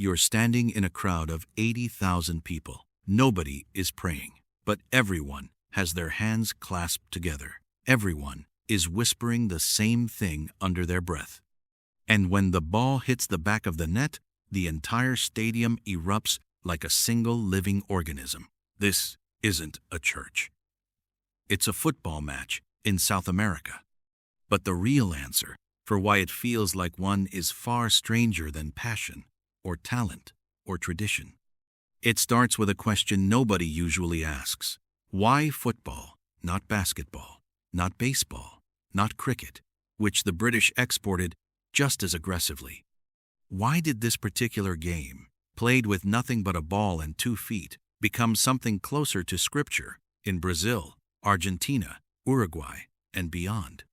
You're standing in a crowd of 80,000 people. Nobody is praying, but everyone has their hands clasped together. Everyone is whispering the same thing under their breath. And when the ball hits the back of the net, the entire stadium erupts like a single living organism. This isn't a church. It's a football match in South America. But the real answer for why it feels like one is far stranger than passion, or talent, or tradition. It starts with a question nobody usually asks. Why football, not basketball, not baseball, not cricket, which the British exported just as aggressively? Why did this particular game, played with nothing but a ball and 2 feet, become something closer to scripture in Brazil, Argentina, Uruguay, and beyond?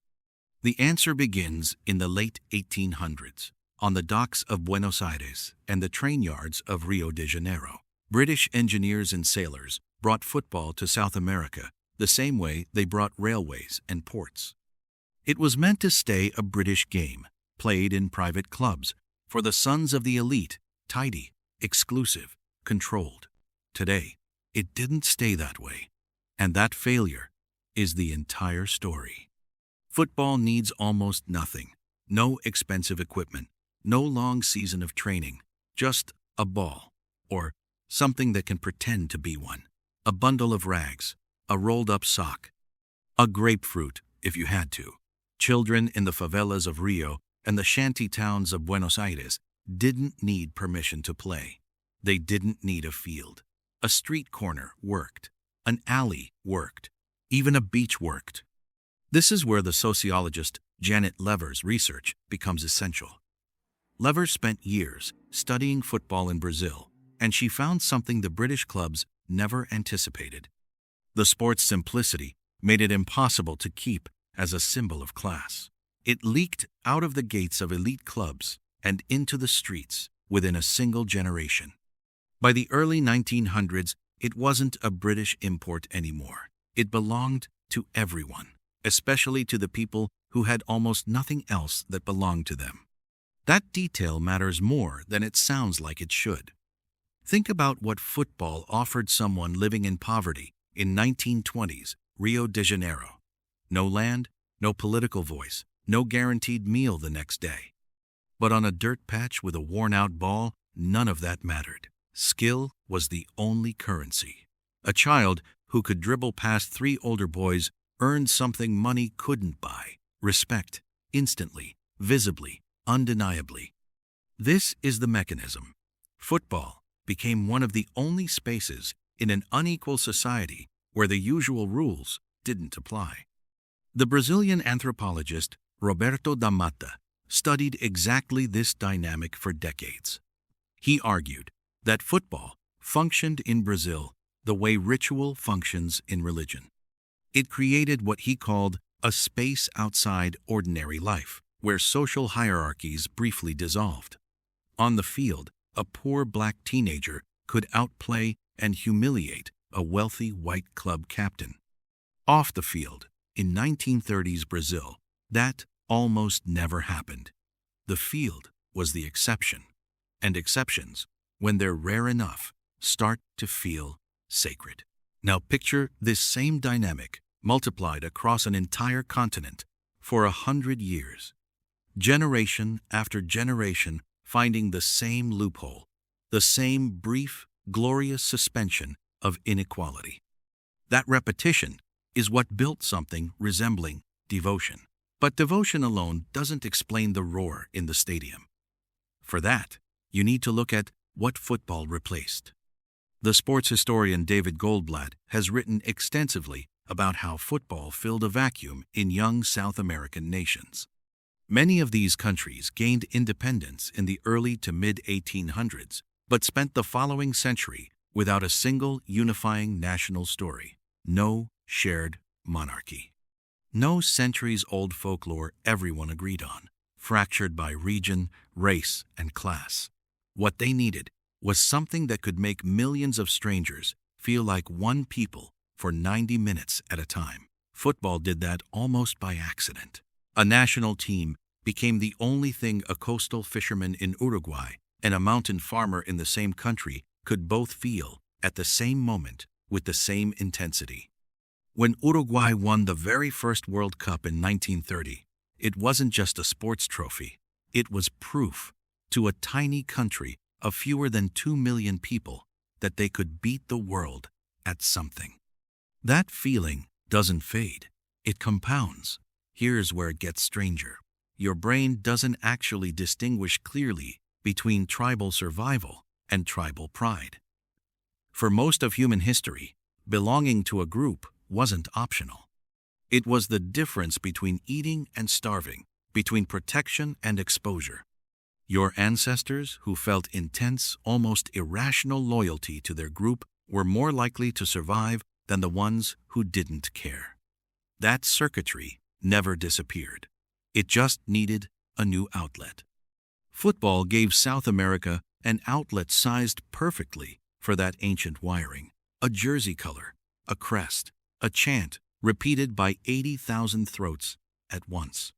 The answer begins in the late 1800s, on the docks of Buenos Aires and the train yards of Rio de Janeiro. British engineers and sailors brought football to South America the same way they brought railways and ports. It was meant to stay a British game, played in private clubs, for the sons of the elite, tidy, exclusive, controlled. Today, it didn't stay that way, and that failure is the entire story. Football needs almost nothing. No expensive equipment, no long season of training, just a ball, or something that can pretend to be one, a bundle of rags, a rolled-up sock, a grapefruit if you had to. Children in the favelas of Rio and the shanty towns of Buenos Aires didn't need permission to play. They didn't need a field. A street corner worked. An alley worked. Even a beach worked. This is where the sociologist Janet Lever's research becomes essential. Lever spent years studying football in Brazil, and she found something the British clubs never anticipated. The sport's simplicity made it impossible to keep as a symbol of class. It leaked out of the gates of elite clubs and into the streets within a single generation. By the early 1900s, it wasn't a British import anymore. It belonged to everyone, especially to the people who had almost nothing else that belonged to them. That detail matters more than it sounds like it should. Think about what football offered someone living in poverty in 1920s Rio de Janeiro. No land, no political voice, no guaranteed meal the next day. But on a dirt patch with a worn-out ball, none of that mattered. Skill was the only currency. A child who could dribble past 3 older boys earned something money couldn't buy: respect, instantly, visibly, undeniably. This is the mechanism. Football became one of the only spaces in an unequal society where the usual rules didn't apply. The Brazilian anthropologist Roberto DaMatta studied exactly this dynamic for decades. He argued that football functioned in Brazil the way ritual functions in religion. It created what he called a space outside ordinary life, where social hierarchies briefly dissolved. On the field, a poor black teenager could outplay and humiliate a wealthy white club captain. Off the field, in 1930s Brazil, that almost never happened. The field was the exception, and exceptions, when they're rare enough, start to feel sacred. Now picture this same dynamic multiplied across an entire continent for 100 years. Generation after generation finding the same loophole, the same brief, glorious suspension of inequality. That repetition is what built something resembling devotion. But devotion alone doesn't explain the roar in the stadium. For that, you need to look at what football replaced. The sports historian David Goldblatt has written extensively about how football filled a vacuum in young South American nations. Many of these countries gained independence in the early to mid-1800s, but spent the following century without a single unifying national story. No shared monarchy. No centuries-old folklore everyone agreed on, fractured by region, race, and class. What they needed was something that could make millions of strangers feel like one people for 90 minutes at a time. Football did that almost by accident. A national team became the only thing a coastal fisherman in Uruguay and a mountain farmer in the same country could both feel, at the same moment, with the same intensity. When Uruguay won the very first World Cup in 1930, it wasn't just a sports trophy. It was proof, to a tiny country of fewer than 2 million people, that they could beat the world at something. That feeling doesn't fade. It compounds. Here's where it gets stranger. Your brain doesn't actually distinguish clearly between tribal survival and tribal pride. For most of human history, belonging to a group wasn't optional. It was the difference between eating and starving, between protection and exposure. Your ancestors, who felt intense, almost irrational loyalty to their group, were more likely to survive than the ones who didn't care. That circuitry never disappeared. It just needed a new outlet. Football gave South America an outlet sized perfectly for that ancient wiring. A jersey color, a crest, a chant repeated by 80,000 throats at once.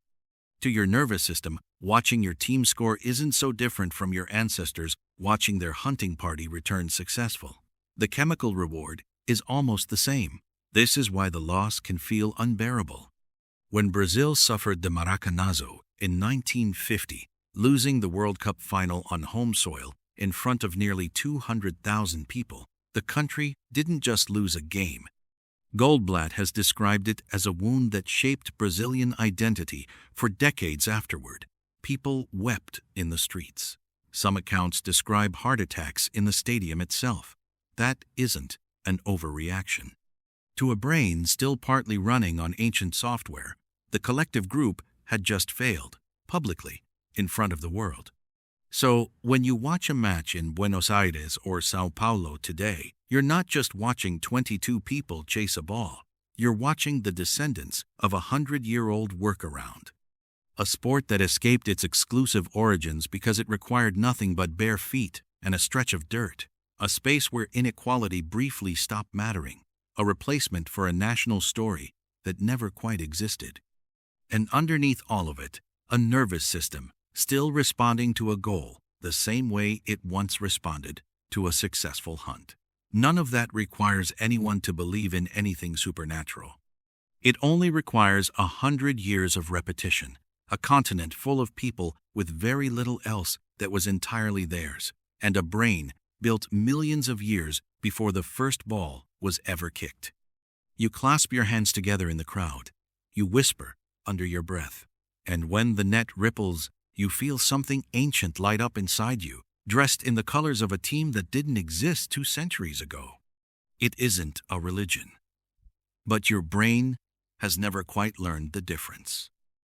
To your nervous system, watching your team score isn't so different from your ancestors watching their hunting party return successful. The chemical reward is almost the same. This is why the loss can feel unbearable. When Brazil suffered the Maracanazo in 1950, losing the World Cup final on home soil in front of nearly 200,000 people, the country didn't just lose a game. Goldblatt has described it as a wound that shaped Brazilian identity for decades afterward. People wept in the streets. Some accounts describe heart attacks in the stadium itself. That isn't an overreaction. To a brain still partly running on ancient software, the collective group had just failed, publicly, in front of the world. So, when you watch a match in Buenos Aires or Sao Paulo today, you're not just watching 22 people chase a ball. You're watching the descendants of a 100-year-old workaround. A sport that escaped its exclusive origins because it required nothing but bare feet and a stretch of dirt. A space where inequality briefly stopped mattering. A replacement for a national story that never quite existed. And underneath all of it, a nervous system still responding to a goal the same way it once responded to a successful hunt. None of that requires anyone to believe in anything supernatural. It only requires 100 years of repetition, a continent full of people with very little else that was entirely theirs, and a brain built millions of years before the first ball was ever kicked. You clasp your hands together in the crowd. You whisper under your breath. And when the net ripples, you feel something ancient light up inside you, dressed in the colors of a team that didn't exist 2 centuries ago. It isn't a religion. But your brain has never quite learned the difference.